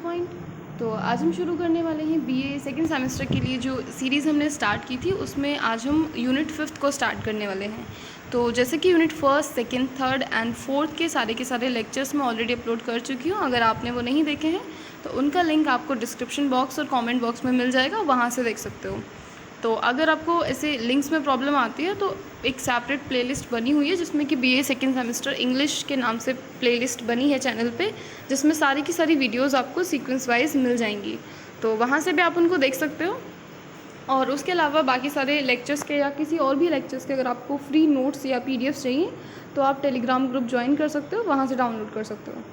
Point. तो आज हम शुरू करने वाले हैं बीए सेकंड सेमेस्टर के लिए जो सीरीज़ हमने स्टार्ट की थी, उसमें आज हम यूनिट 5 को स्टार्ट करने वाले हैं। तो जैसे कि यूनिट 1, 2, 3 एंड 4 के सारे लेक्चर्स मैं ऑलरेडी अपलोड कर चुकी हूँ। अगर आपने वो नहीं देखे हैं तो उनका लिंक आपको डिस्क्रिप्शन बॉक्स और कमेंट बॉक्स में मिल जाएगा, वहाँ से देख सकते हो। तो अगर आपको ऐसे लिंक्स में प्रॉब्लम आती है तो एक सेपरेट प्लेलिस्ट बनी हुई है जिसमें कि बीए सेकंड सेमेस्टर इंग्लिश के नाम से प्लेलिस्ट बनी है चैनल पे, जिसमें सारी की सारी वीडियोस आपको सीक्वेंस वाइज मिल जाएंगी। तो वहाँ से भी आप उनको देख सकते हो। और उसके अलावा बाकी सारे लेक्चर्स के या किसी और भी लेक्चर्स के अगर आपको फ्री नोट्स या पीडीएफ चाहिए तो आप टेलीग्राम ग्रुप ज्वाइन कर सकते हो, वहाँ से डाउनलोड कर सकते हो।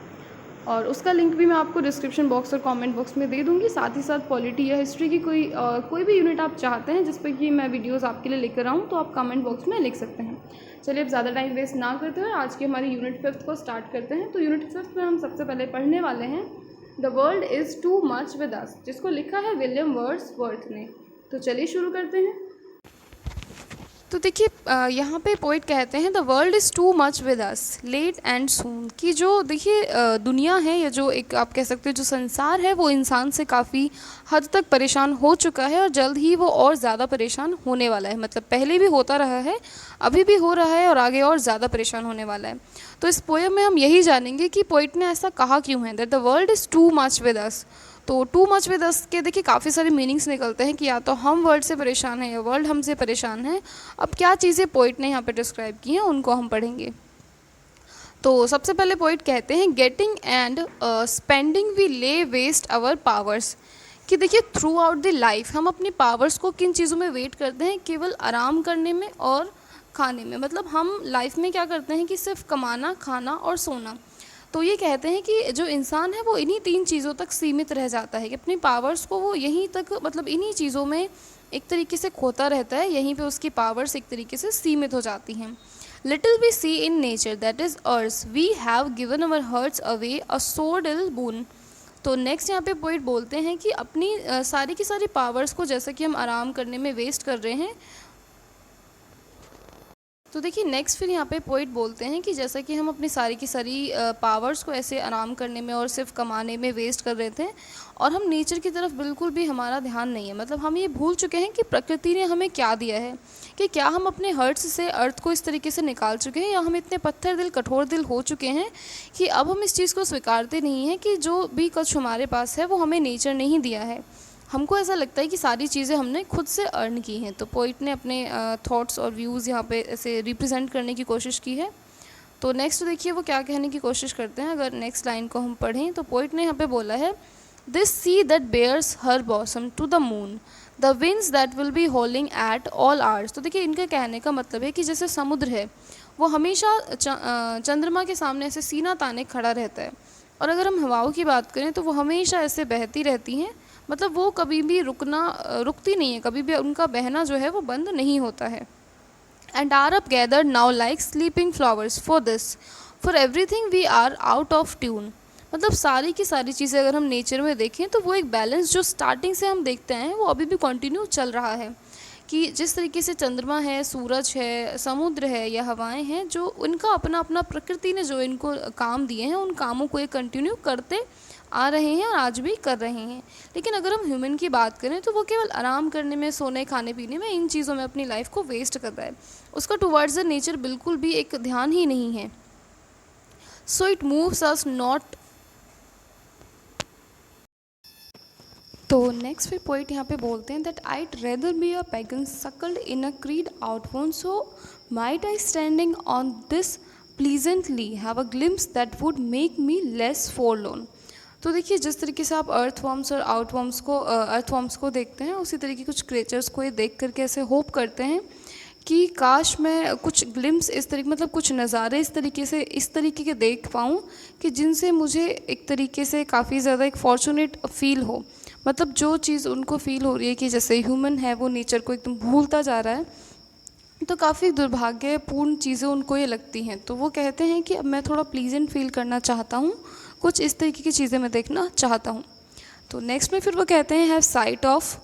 और उसका लिंक भी मैं आपको डिस्क्रिप्शन बॉक्स और कमेंट बॉक्स में दे दूँगी। साथ ही साथ पॉलिटी या हिस्ट्री की कोई भी यूनिट आप चाहते हैं जिस पर कि मैं वीडियोस आपके लिए लेकर आऊँ, तो आप कमेंट बॉक्स में लिख सकते हैं। चलिए अब ज़्यादा टाइम वेस्ट ना करते हुए आज की हमारी यूनिट 5 को स्टार्ट करते हैं। तो यूनिट 5 में हम सबसे पहले पढ़ने वाले हैं the world is too much with अस, जिसको लिखा है विलियम वर्ड्सवर्थ ने। तो चलिए शुरू करते हैं। तो देखिए यहाँ पे पोइट कहते हैं the world is too much with us late and soon, कि जो देखिए दुनिया है या जो एक आप कह सकते हो जो संसार है वो इंसान से काफ़ी हद तक परेशान हो चुका है और जल्द ही वो और ज़्यादा परेशान होने वाला है। मतलब पहले भी होता रहा है, अभी भी हो रहा है और आगे और ज़्यादा परेशान होने वाला है। तो इस पोएम में हम यही जानेंगे कि पोइट ने ऐसा कहा क्यों है, that the world is too much with अस। तो टू मच विद अस के देखिए काफ़ी सारे मीनिंग्स निकलते हैं कि या तो हम वर्ल्ड से परेशान हैं या वर्ल्ड हमसे परेशान है। अब क्या चीज़ें पोइट ने यहाँ पे डिस्क्राइब की हैं उनको हम पढ़ेंगे। तो सबसे पहले पोइट कहते हैं गेटिंग एंड स्पेंडिंग वी ले वेस्ट आवर पावर्स, कि देखिए थ्रू आउट द लाइफ हम अपनी पावर्स को किन चीज़ों में वेट करते हैं, केवल आराम करने में और खाने में। मतलब हम लाइफ में क्या करते हैं कि सिर्फ कमाना, खाना और सोना। तो ये कहते हैं कि जो इंसान है वो इन्हीं 3 चीज़ों तक सीमित रह जाता है, कि अपनी पावर्स को वो यहीं तक मतलब इन्हीं चीज़ों में एक तरीके से खोता रहता है, यहीं पे उसकी पावर्स एक तरीके से सीमित हो जाती हैं। Little we see in nature that is ours we have given our hearts away a सोडल बून। तो नेक्स्ट यहाँ पे पोइट बोलते हैं कि अपनी सारी की सारी पावर्स को जैसा कि हम आराम करने में वेस्ट कर रहे हैं। तो देखिए नेक्स्ट फिर यहाँ पे पोइट बोलते हैं कि जैसा कि हम अपनी सारी की सारी पावर्स को ऐसे आराम करने में और सिर्फ कमाने में वेस्ट कर रहे थे और हम नेचर की तरफ बिल्कुल भी हमारा ध्यान नहीं है। मतलब हम ये भूल चुके हैं कि प्रकृति ने हमें क्या दिया है, कि क्या हम अपने हर्ट्स से अर्थ को इस तरीके से निकाल चुके हैं या हम इतने पत्थर दिल कठोर दिल हो चुके हैं कि अब हम इस चीज़ को स्वीकारते नहीं हैं कि जो भी कुछ हमारे पास है वो हमें नेचर ने ही दिया है। हमको ऐसा लगता है कि सारी चीज़ें हमने खुद से अर्न की हैं। तो पोइट ने अपने थॉट्स और व्यूज़ यहाँ पे ऐसे रिप्रेजेंट करने की कोशिश की है। तो नेक्स्ट देखिए वो क्या कहने की कोशिश करते हैं। अगर नेक्स्ट लाइन को हम पढ़ें तो पोइट ने यहाँ पे बोला है this sea that bares her bosom to the moon the winds that will be howling at all hours. तो देखिए इनके कहने का मतलब है कि जैसे समुद्र है वो हमेशा चंद्रमा के सामने ऐसे सीना ताने खड़ा रहता है, और अगर हम हवाओं की बात करें तो वो हमेशा ऐसे बहती रहती हैं। मतलब वो कभी भी रुकती नहीं है, कभी भी उनका बहना जो है वो बंद नहीं होता है। And are up gathered now like sleeping flowers for this for everything we are out of tune. मतलब सारी की सारी चीज़ें अगर हम नेचर में देखें तो वो एक बैलेंस जो स्टार्टिंग से हम देखते हैं वो अभी भी कंटिन्यू चल रहा है, कि जिस तरीके से चंद्रमा है, सूरज है, समुद्र है या हवाएं हैं, जो उनका अपना अपना प्रकृति ने जो इनको काम दिए हैं उन कामों को ये कंटिन्यू करते आ रहे हैं और आज भी कर रहे हैं। लेकिन अगर हम ह्यूमन की बात करें तो वो केवल आराम करने में, सोने, खाने पीने में, इन चीज़ों में अपनी लाइफ को वेस्ट कर रहा है। उसका टुवर्ड्स द नेचर बिल्कुल भी एक ध्यान ही नहीं है। So it moves us not. तो नेक्स्ट फिर पोइट यहाँ पे बोलते हैं that I'd rather be a pagan suckled in a creed outworn so might I standing on this pleasantly have a glimpse that would make me less forlorn. तो देखिए जिस तरीके से आप अर्थवॉर्म्स और अर्थवॉर्म्स को देखते हैं उसी तरीके कुछ क्रिएचर्स को ये देख करके ऐसे होप करते हैं कि काश मैं कुछ ग्लिम्स इस तरीके मतलब कुछ नज़ारे इस तरीके के देख पाऊँ कि जिनसे मुझे एक तरीके से काफ़ी ज़्यादा एक फॉर्चुनेट फील हो। मतलब जो चीज़ उनको फील हो रही है कि जैसे ह्यूमन है वो नेचर को एकदम भूलता जा रहा है, तो काफ़ी दुर्भाग्यपूर्ण चीज़ें उनको ये लगती हैं। तो वो कहते हैं कि अब मैं थोड़ा प्लीजेंट फील करना चाहता हूँ, कुछ इस तरीके की चीज़ें मैं देखना चाहता हूँ। तो नेक्स्ट में फिर वो कहते हैं have sight of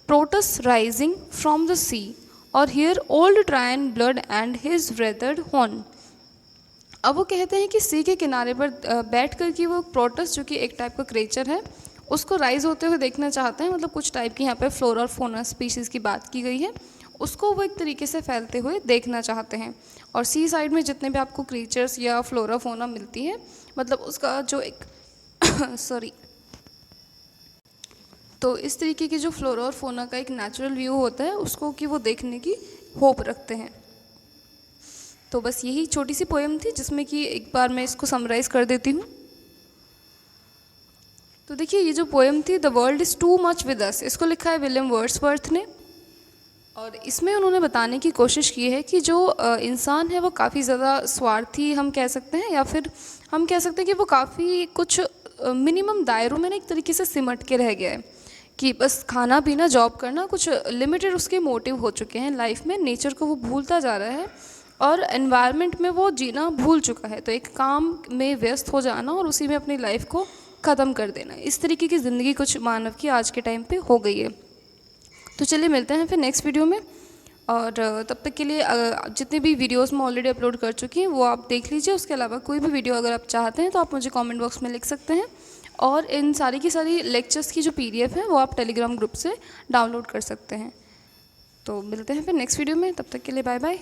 Proteus rising from the sea और hear old Triton blow and his wreathed horn. अब वो कहते हैं कि सी के किनारे पर बैठ कर कि वो प्रोटस जो कि एक टाइप का क्रिएचर है उसको राइज़ होते हुए देखना चाहते हैं, मतलब कुछ टाइप की यहाँ पे फ्लोरा और फौना स्पीशीज़ की बात की गई है, उसको वो एक तरीके से फैलते हुए देखना चाहते हैं। और सी साइड में जितने भी आपको क्रीचर्स या फ्लोरा फौना मिलती है, मतलब उसका जो एक सॉरी तो इस तरीके की जो फ्लोरा और फौना का एक नेचुरल व्यू होता है, उसको कि वो देखने की होप रखते हैं। तो बस यही छोटी सी पोएम थी, जिसमें कि एक बार मैं इसको समराइज़ कर देती हूँ। तो देखिए, ये जो पोएम थी the world is too much with अस, इसको लिखा है विलियम वर्ड्सवर्थ ने। और इसमें उन्होंने बताने की कोशिश की है कि जो इंसान है वो काफ़ी ज़्यादा स्वार्थी हम कह सकते हैं, या फिर हम कह सकते हैं कि वो काफ़ी कुछ मिनिमम दायरों में ना एक तरीके से सिमट के रह गया है, कि बस खाना पीना जॉब करना, कुछ लिमिटेड उसके मोटिव हो चुके हैं लाइफ में। नेचर को वो भूलता जा रहा है और एनवायरनमेंट में वो जीना भूल चुका है। तो एक काम में व्यस्त हो जाना और उसी में अपनी लाइफ को ख़त्म कर देना, इस तरीके की ज़िंदगी कुछ मानव की आज के टाइम पे हो गई है। तो चलिए मिलते हैं फिर नेक्स्ट वीडियो में, और तब तक के लिए जितने भी वीडियोस मैं ऑलरेडी अपलोड कर चुकी हूँ वो आप देख लीजिए। उसके अलावा कोई भी वीडियो अगर आप चाहते हैं तो आप मुझे कमेंट बॉक्स में लिख सकते हैं, और इन सारी की सारी लेक्चर्स की जो PDF है वो आप टेलीग्राम ग्रुप से डाउनलोड कर सकते हैं। तो मिलते हैं फिर नेक्स्ट वीडियो में, तब तक के लिए बाय बाय।